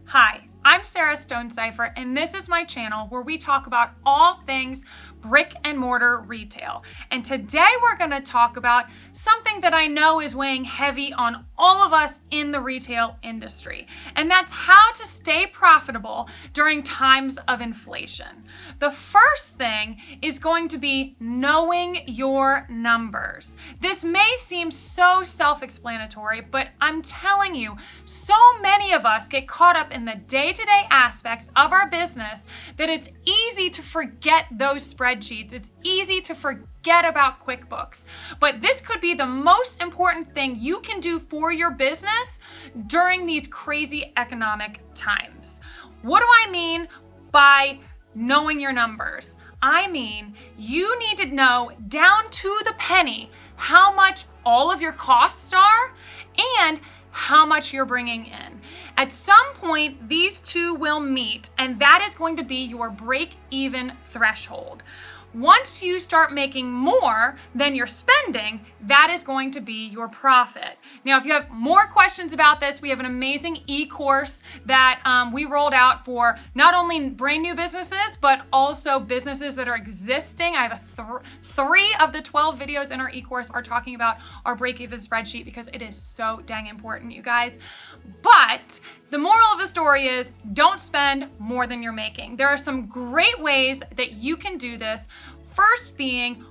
Hi, I'm Sarah Stonecipher, and this is my channel where we talk about all things brick and mortar retail. And today we're going to talk about something that I know is weighing heavy on all of us in the retail industry, and that's how to stay profitable during times of inflation. The first thing is going to be knowing your numbers. This may seem so self-explanatory, but I'm telling you, so many of us get caught up in the day-to-day aspects of our business that it's easy to forget those spreadsheets. It's easy to forget about QuickBooks. But this could be the most important thing you can do for your business during these crazy economic times. What do I mean by knowing your numbers? I mean, you need to know down to the penny how much all of your costs are and how much you're bringing in. At some point, these two will meet, and that is going to be your break-even threshold. Once you start making more than you're spending, that is going to be your profit. Now, if you have more questions about this, we have an amazing e-course that we rolled out for not only brand new businesses, but also businesses that are existing. I have three of the 12 videos in our e-course are talking about our break-even spreadsheet because it is so dang important, you guys. But the moral of the story is don't spend more than you're making. There are some great ways that you can do this. First being,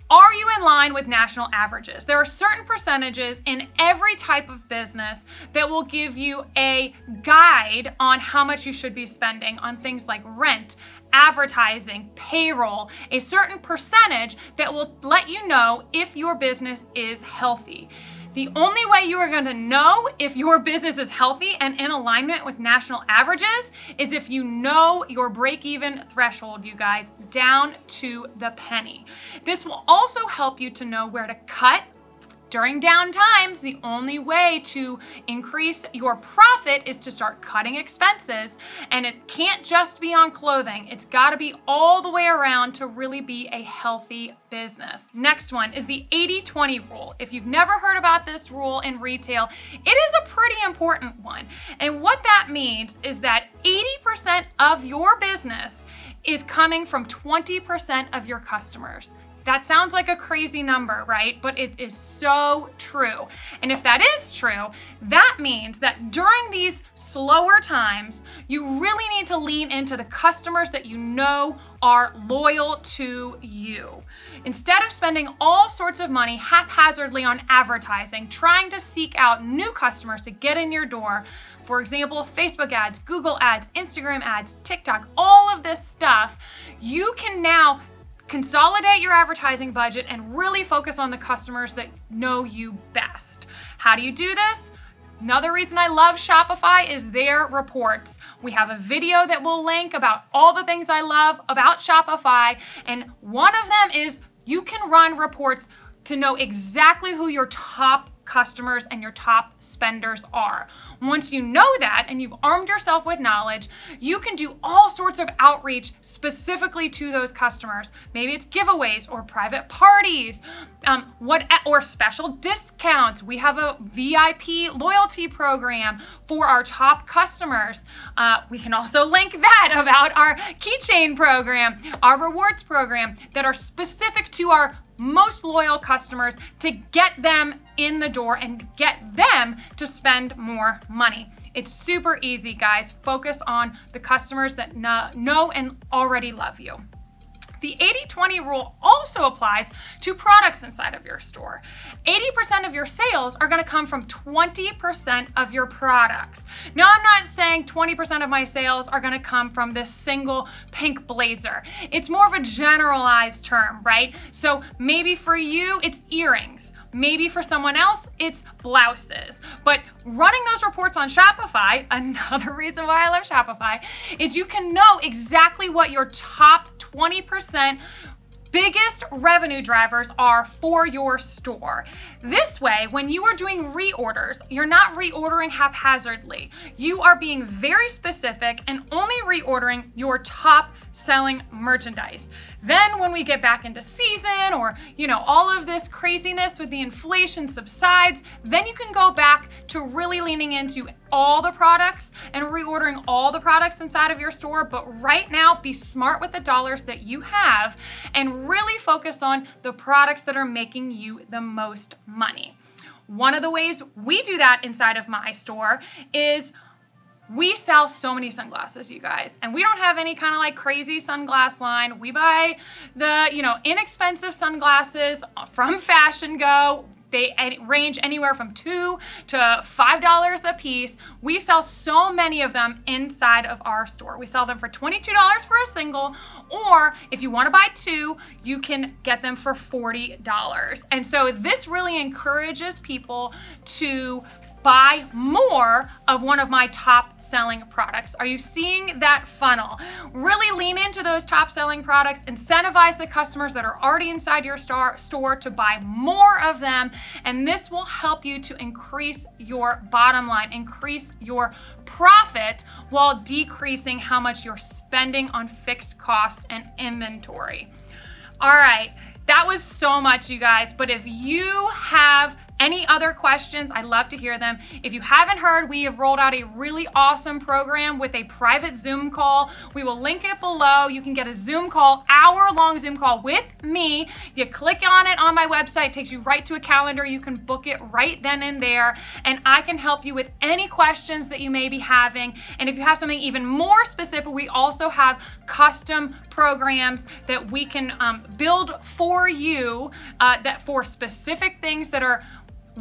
are you in line with national averages? There are certain percentages in every type of business that will give you a guide on how much you should be spending on things like rent, advertising, payroll, a certain percentage that will let you know if your business is healthy. The only way you are going to know if your business is healthy and in alignment with national averages is if you know your break-even threshold, you guys, down to the penny. This will also help you to know where to cut. During down times, the only way to increase your profit is to start cutting expenses, and it can't just be on clothing. It's got to be all the way around to really be a healthy business. Next one is the 80-20 rule. If you've never heard about this rule in retail, it is a pretty important one. And what that means is that 80% of your business is coming from 20% of your customers. That sounds like a crazy number, right? But it is so true. And if that is true, that means that during these slower times, you really need to lean into the customers that you know are loyal to you. Instead of spending all sorts of money haphazardly on advertising, trying to seek out new customers to get in your door, for example, Facebook ads, Google ads, Instagram ads, TikTok, all of this stuff, you can now consolidate your advertising budget and really focus on the customers that know you best. How do you do this? Another reason I love Shopify is their reports. We have a video that we'll link about all the things I love about Shopify, and one of them is you can run reports to know exactly who your top customers and your top spenders are. Once you know that and you've armed yourself with knowledge, you can do all sorts of outreach specifically to those customers. Maybe it's giveaways or private parties, or special discounts. We have a VIP loyalty program for our top customers. We can also link that about our keychain program, our rewards program that are specific to our most loyal customers to get them in the door and get them to spend more money. It's super easy, guys. Focus on the customers that know and already love you. The 80-20 rule also applies to products inside of your store. 80% of your sales are going to come from 20% of your products. Now, I'm not saying 20% of my sales are going to come from this single pink blazer. It's more of a generalized term, right? So maybe for you, it's earrings. Maybe for someone else, it's blouses. But running those reports on Shopify, another reason why I love Shopify, is you can know exactly what your top 20% biggest revenue drivers are for your store. This way, when you are doing reorders, you're not reordering haphazardly. You are being very specific and only reordering your top selling merchandise. Then when we get back into season or, all of this craziness with the inflation subsides, then you can go back to really leaning into all the products and reordering all the products inside of your store, but right now be smart with the dollars that you have and really focus on the products that are making you the most money. One of the ways we do that inside of my store is we sell so many sunglasses, you guys, and we don't have any kind of like crazy sunglass line. We buy the, inexpensive sunglasses from Fashion Go. They range anywhere from $2 to $5 a piece. We sell so many of them inside of our store. We sell them for $22 for a single, or if you want to buy two, you can get them for $40. And so this really encourages people to buy more of one of my top selling products. Are you seeing that funnel? Really lean into those top selling products, incentivize the customers that are already inside your store to buy more of them, and this will help you to increase your bottom line, increase your profit while decreasing how much you're spending on fixed cost and inventory. All right, that was so much, you guys, but if you have any other questions, I'd love to hear them. If you haven't heard, we have rolled out a really awesome program with a private Zoom call. We will link it below. You can get a Zoom call, hour-long Zoom call with me. You click on it on my website, it takes you right to a calendar. You can book it right then and there, and I can help you with any questions that you may be having. And if you have something even more specific, we also have custom programs that we can build for you that for specific things that are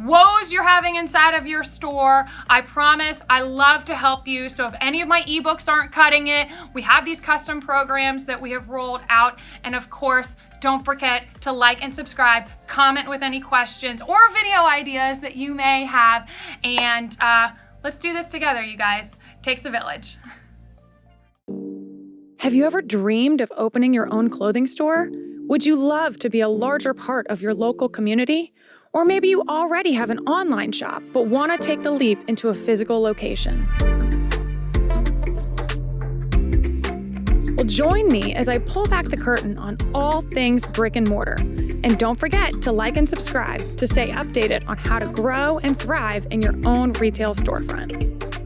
woes you're having inside of your store. I promise I love to help you. So if any of my ebooks aren't cutting it, we have these custom programs that we have rolled out. And of course, don't forget to like and subscribe, comment with any questions or video ideas that you may have. And let's do this together, you guys. Takes a village. Have you ever dreamed of opening your own clothing store? Would you love to be a larger part of your local community? Or maybe you already have an online shop but want to take the leap into a physical location. Well, join me as I pull back the curtain on all things brick and mortar. And don't forget to like and subscribe to stay updated on how to grow and thrive in your own retail storefront.